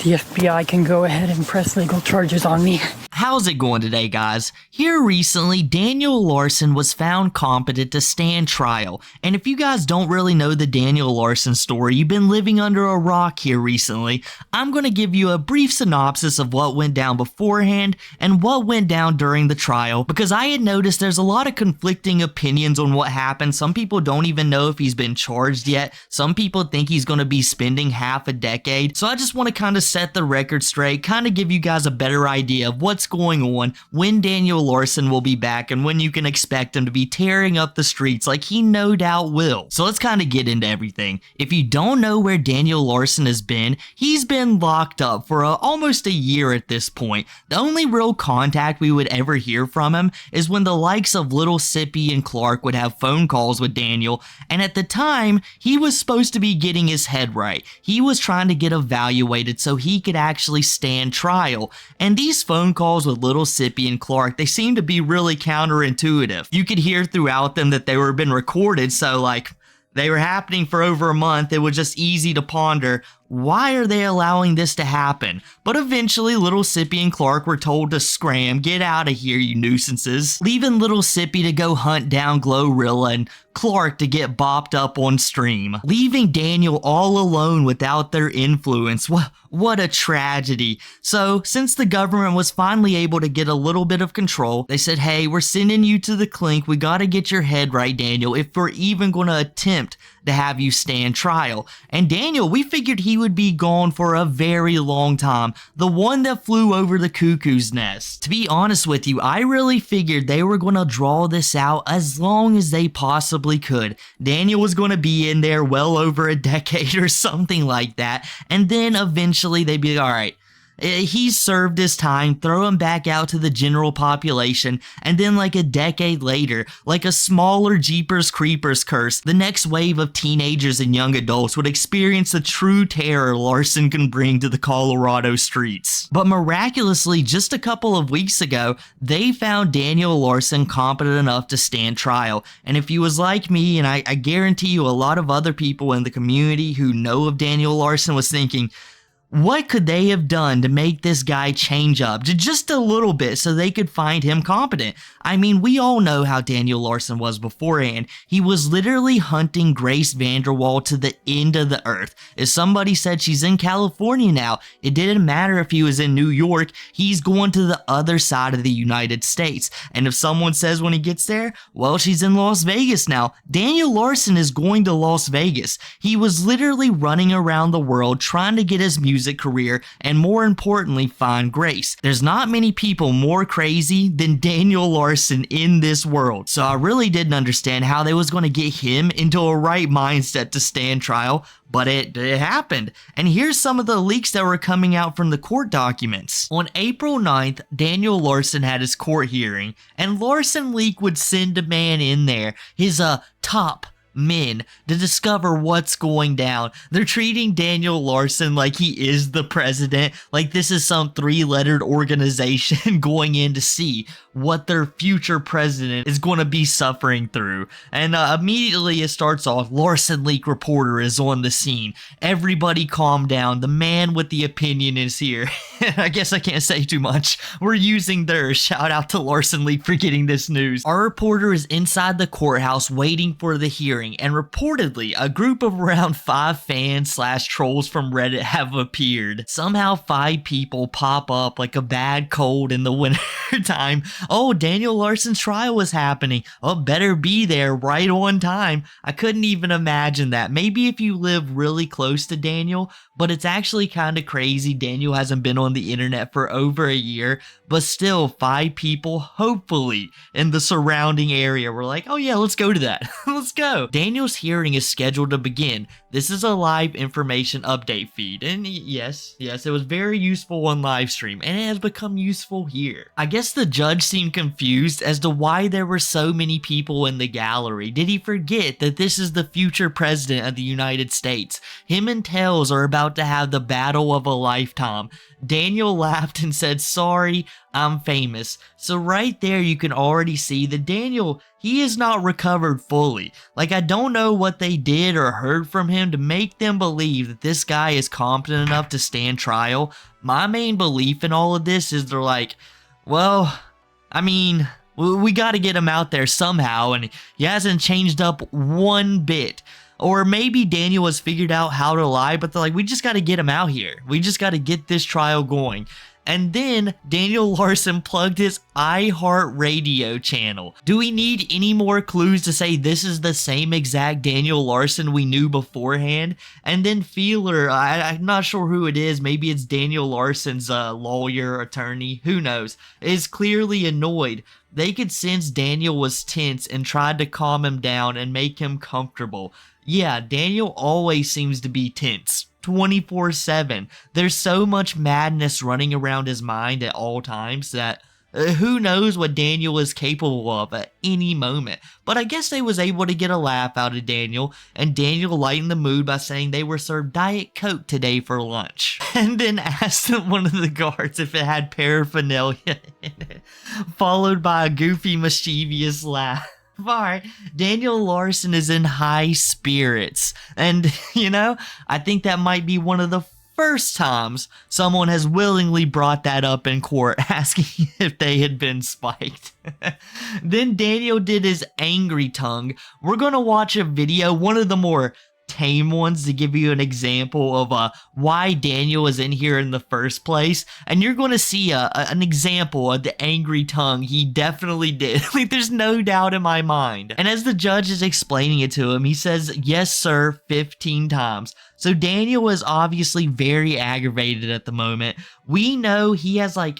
the FBI can go ahead and press legal charges on me. How's it going today, guys? Here recently, Daniel Larson was found competent to stand trial. And if you guys don't really know the Daniel Larson story, you've been living under a rock here recently, I'm going to give you a brief synopsis of what went down beforehand and what went down during the trial, because I had noticed there's a lot of conflicting opinions on what happened. Some people don't even know if he's been charged yet. Some people think he's going to be spending half a decade. So I just want to kind of set the record straight, kind of give you guys a better idea of what's going on, when Daniel Larson will be back, and when you can expect him to be tearing up the streets like he no doubt will. So let's kind of get into everything. If you don't know where Daniel Larson has been, he's been locked up for almost a year at this point. The only real contact we would ever hear from him is when the likes of Little Sippy and Clark would have phone calls with Daniel, and at the time, he was supposed to be getting his head right. He was trying to get evaluated so he could actually stand trial, and these phone calls with Little Sippy and Clark, they seem to be really counterintuitive. You could hear throughout them that they were been recorded, so like they were happening for over a month. It was just easy to ponder, why are they allowing this to happen? But eventually, Little Sippy and Clark were told to scram, get out of here, you nuisances, leaving Little Sippy to go hunt down Glorilla and Clark to get bopped up on stream, leaving Daniel all alone without their influence. What a tragedy. So, since the government was finally able to get a little bit of control, they said, hey, we're sending you to the clink. We gotta get your head right, Daniel, if we're even gonna attempt to have you stand trial. And Daniel, we figured he would be gone for a very long time. The one that flew over the cuckoo's nest. To be honest with you, I really figured they were going to draw this out as long as they possibly could. Daniel was going to be in there well over a decade or something like that. And then eventually they'd be like, all right, he's served his time, throw him back out to the general population, and then like a decade later, like a smaller Jeepers Creepers curse, the next wave of teenagers and young adults would experience the true terror Larson can bring to the Colorado streets. But miraculously, just a couple of weeks ago, they found Daniel Larson competent enough to stand trial. And if he was like me, and I guarantee you a lot of other people in the community who know of Daniel Larson was thinking, what could they have done to make this guy change up just a little bit so they could find him competent? I mean, we all know how Daniel Larson was beforehand. He was literally hunting Grace Vanderwall to the end of the earth. If somebody said she's in California now, it didn't matter if he was in New York, he's going to the other side of the United States. And if someone says when he gets there, well, she's in Las Vegas now, Daniel Larson is going to Las Vegas. He was literally running around the world trying to get his music career and, more importantly, find Grace. There's not many people more crazy than Daniel Larson in this world, so I really didn't understand how they was going to get him into a right mindset to stand trial, but it happened. And here's some of the leaks that were coming out from the court documents. On April 9th, Daniel Larson had his court hearing, and Larson Leak would send a man in there, his top men, to discover what's going down. They're treating Daniel Larson like he is the president, like this is some three-lettered organization going in to see what their future president is going to be suffering through. And immediately it starts off, Larson Leak reporter is on the scene. Everybody calm down. The man with the opinion is here. I guess I can't say too much. We're using theirs. Shout out to Larson Leak for getting this news. Our reporter is inside the courthouse waiting for the hearing, and reportedly a group of around 5 fans / trolls from Reddit have appeared. Somehow 5 people pop up like a bad cold in the winter time. Oh, Daniel Larson's trial was happening. Oh, better be there right on time. I couldn't even imagine that. Maybe if you live really close to Daniel, but it's actually kind of crazy. Daniel hasn't been on the internet for over a year, but still 5 people, hopefully, in the surrounding area were like, oh yeah, let's go to that. Let's go. Daniel's hearing is scheduled to begin. This is a live information update feed, and yes, it was very useful on live stream, and it has become useful here. I guess the judge seemed confused as to why there were so many people in the gallery. Did he forget that this is the future president of the United States? Him and Tails are about to have the battle of a lifetime. Daniel laughed and said, "Sorry, I'm famous." So right there you can already see that Daniel, he is not recovered fully. Like, I don't know what they did or heard from him to make them believe that this guy is competent enough to stand trial. My main belief in all of this is they're like, well, I mean, we got to get him out there somehow, and he hasn't changed up one bit. Or maybe Daniel has figured out how to lie, but they're like, we just got to get him out here. We just got to get this trial going. And then Daniel Larson plugged his iHeartRadio channel. Do we need any more clues to say this is the same exact Daniel Larson we knew beforehand? And then Feeler, I'm not sure who it is, maybe it's Daniel Larson's lawyer, attorney, who knows, is clearly annoyed. They could sense Daniel was tense and tried to calm him down and make him comfortable. Yeah, Daniel always seems to be tense. 24/7. There's so much madness running around his mind at all times that who knows what Daniel is capable of at any moment. But I guess they was able to get a laugh out of Daniel, and Daniel lightened the mood by saying they were served Diet Coke today for lunch. And then asked one of the guards if it had paraphernalia in it, followed by a goofy, mischievous laugh. Alright, Daniel Larson is in high spirits, and you know, I think that might be one of the first times someone has willingly brought that up in court, asking if they had been spiked. Then Daniel did his angry tongue. We're gonna watch a video, one of the more tame ones, to give you an example of why Daniel is in here in the first place, and you're going to see an example of the angry tongue he definitely did. Like, there's no doubt in my mind. And as the judge is explaining it to him, he says, "Yes, sir," 15 times. So Daniel is obviously very aggravated at the moment. We know he has like,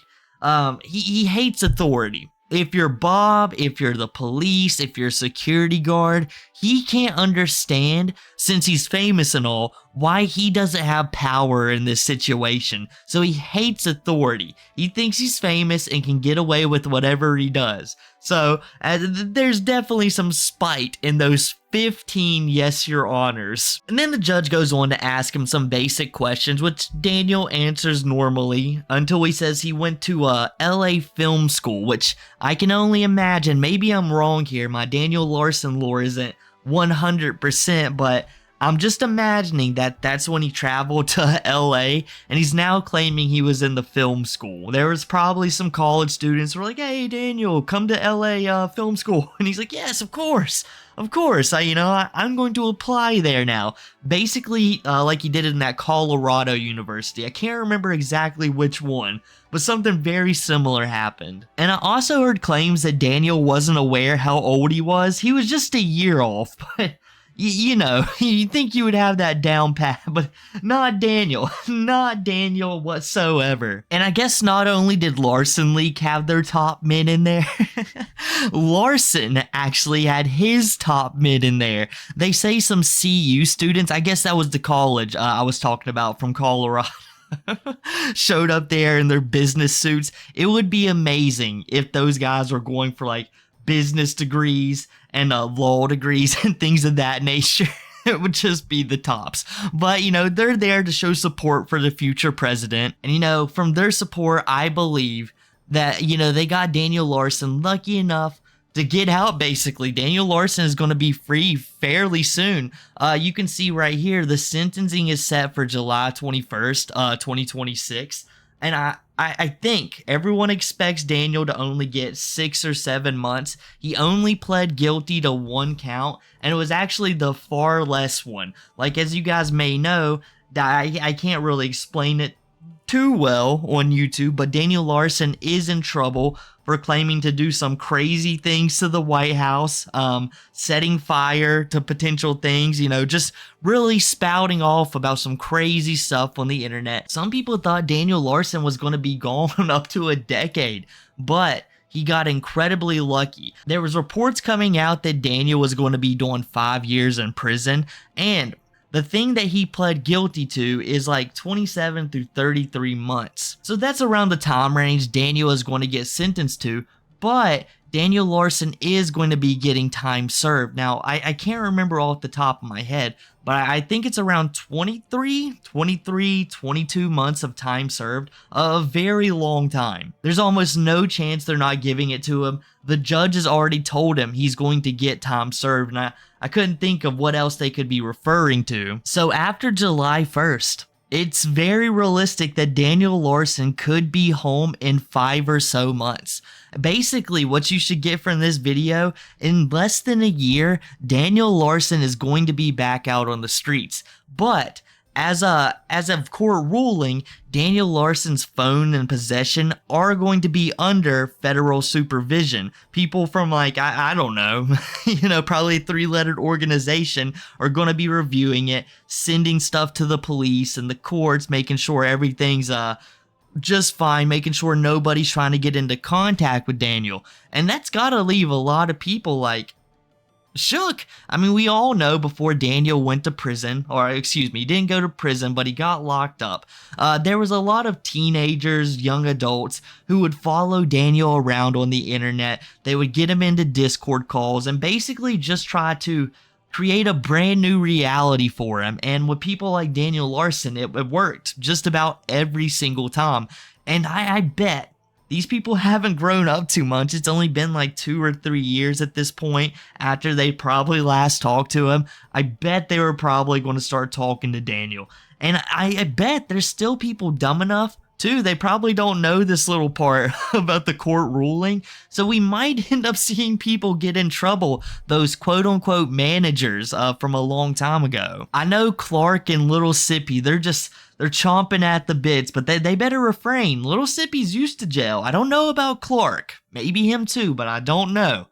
he hates authority. If you're Bob, if you're the police, if you're a security guard, he can't understand, since he's famous and all, why he doesn't have power in this situation. So he hates authority. He thinks he's famous and can get away with whatever he does. So there's definitely some spite in those 15 "yes, your honors." And then the judge goes on to ask him some basic questions, which Daniel answers normally, until he says he went to LA film school, which I can only imagine. Maybe I'm wrong here. My Daniel Larson lore isn't 100%, but I'm just imagining that that's when he traveled to LA, and he's now claiming he was in the film school. There was probably some college students who were like, "Hey Daniel, come to LA film school." And he's like, "Yes, of course. I'm going to apply there now." Basically, like he did in that Colorado university. I can't remember exactly which one, but something very similar happened. And I also heard claims that Daniel wasn't aware how old he was. He was just a year off, but you know, you'd think you would have that down pat, but not Daniel. Not Daniel whatsoever. And I guess not only did Larson League have their top men in there, Larson actually had his top men in there. They say some CU students, I guess that was the college I was talking about from Colorado, showed up there in their business suits. It would be amazing if those guys were going for like business degrees and law degrees and things of that nature. It would just be the tops. But, you know, they're there to show support for the future president. And, you know, from their support, I believe that, you know, they got Daniel Larson lucky enough to get out, basically. Daniel Larson is going to be free fairly soon. You can see right here, the sentencing is set for July 21st, 2026. And I think everyone expects Daniel to only get 6 or 7 months. He only pled guilty to one count, and it was actually the far less one. Like, as you guys may know, I can't really explain it too well on YouTube, but Daniel Larson is in trouble for claiming to do some crazy things to the White House, setting fire to potential things, you know, just really spouting off about some crazy stuff on the internet. Some people thought Daniel Larson was going to be gone up to a decade, but he got incredibly lucky. There was reports coming out that Daniel was going to be doing 5 years in prison, and the thing that he pled guilty to is like 27 through 33 months. So that's around the time range Daniel is going to get sentenced to, but Daniel Larson is going to be getting time served. Now, I can't remember off the top of my head, but I think it's around 22 months of time served, a very long time. There's almost no chance they're not giving it to him. The judge has already told him he's going to get time served, and I couldn't think of what else they could be referring to. So after July 1st, it's very realistic that Daniel Larson could be home in 5 or so months. Basically, what you should get from this video, in less than a year, Daniel Larson is going to be back out on the streets. But as of court ruling, Daniel Larson's phone and possession are going to be under federal supervision. People from I don't know, probably a 3-lettered organization are going to be reviewing it, sending stuff to the police and the courts, making sure everything's just fine, making sure nobody's trying to get into contact with Daniel. And that's got to leave a lot of people shook. I mean, we all know before Daniel went to prison, or excuse me, he didn't go to prison, but he got locked up. There was a lot of teenagers, young adults, who would follow Daniel around on the internet. They would get him into Discord calls and basically just try to create a brand new reality for him. And with people like Daniel Larson, it worked just about every single time. And I bet these people haven't grown up too much. It's only been 2 or 3 years at this point after they probably last talked to him. I bet they were probably going to start talking to Daniel. And I bet there's still people dumb enough too. They probably don't know this little part about the court ruling. So we might end up seeing people get in trouble, those quote unquote managers from a long time ago. I know Clark and Little Sippy, they're chomping at the bits, but they better refrain. Little Sippy's used to jail. I don't know about Clark. Maybe him too, but I don't know.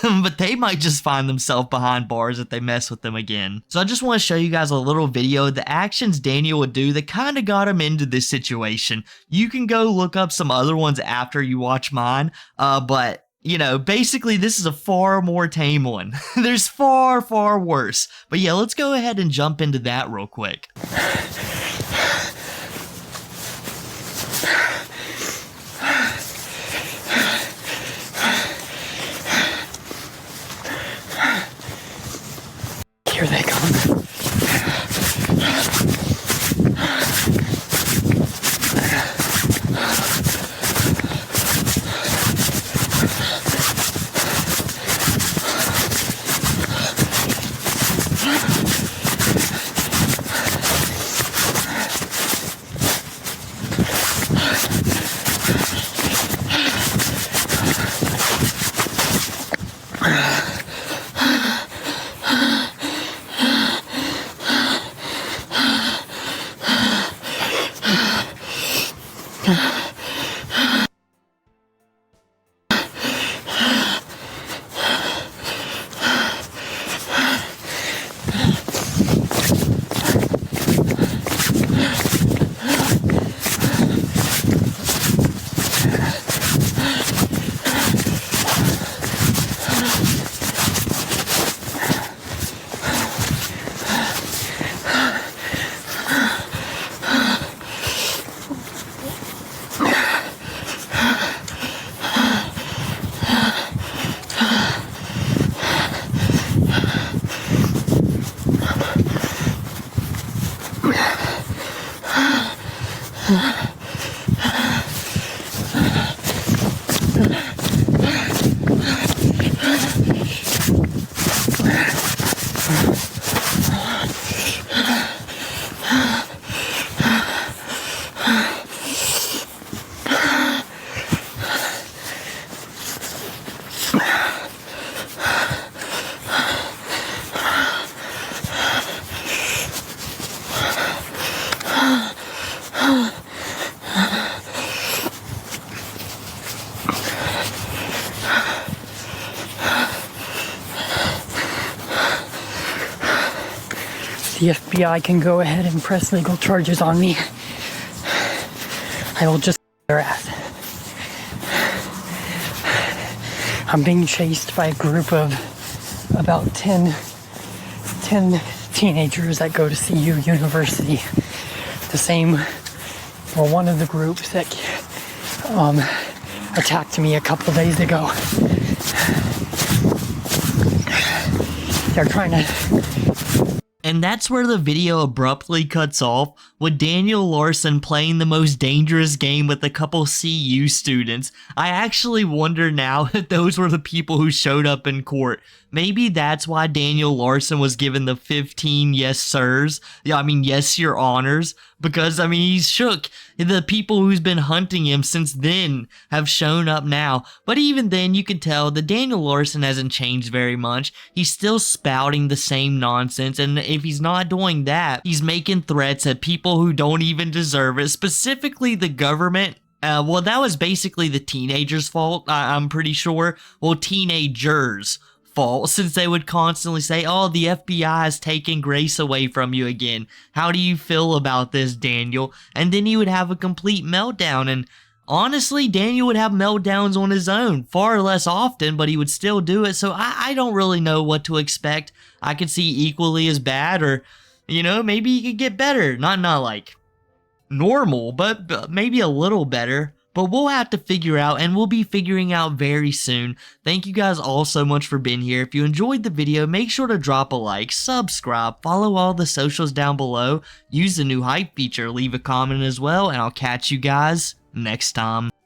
But they might just find themselves behind bars if they mess with them again. So I just want to show you guys a little video of the actions Daniel would do that kind of got him into this situation. You can go look up some other ones after you watch mine, but basically this is a far more tame one. There's far, far worse. But yeah, let's go ahead and jump into that real quick. Here they come. The FBI can go ahead and press legal charges on me. I will just their ass. I'm being chased by a group of about 10 teenagers that go to CU University. The same, or one of the groups that attacked me a couple days ago. They're trying to... And that's where the video abruptly cuts off, with Daniel Larson playing the most dangerous game with a couple CU students. I actually wonder now if those were the people who showed up in court. Maybe that's why Daniel Larson was given the 15 yes sirs. Yeah, I mean, yes, your honors. Because, I mean, he's shook. The people who's been hunting him since then have shown up now. But even then, you can tell that Daniel Larson hasn't changed very much. He's still spouting the same nonsense. And if he's not doing that, he's making threats at people who don't even deserve it. Specifically, the government. Well, that was basically the teenagers' fault, I'm pretty sure. Well, teenagers' fault, since they would constantly say, oh, the FBI has taken Grace away from you again. How do you feel about this, Daniel? And then he would have a complete meltdown. And honestly, Daniel would have meltdowns on his own, far less often, but he would still do it. So I don't really know what to expect. I could see equally as bad, or, you know, maybe he could get better. Not like normal, but maybe a little better. But we'll have to figure out, and we'll be figuring out very soon. Thank you guys all so much for being here. If you enjoyed the video, make sure to drop a like, subscribe, follow all the socials down below, use the new hype feature, leave a comment as well, and I'll catch you guys next time.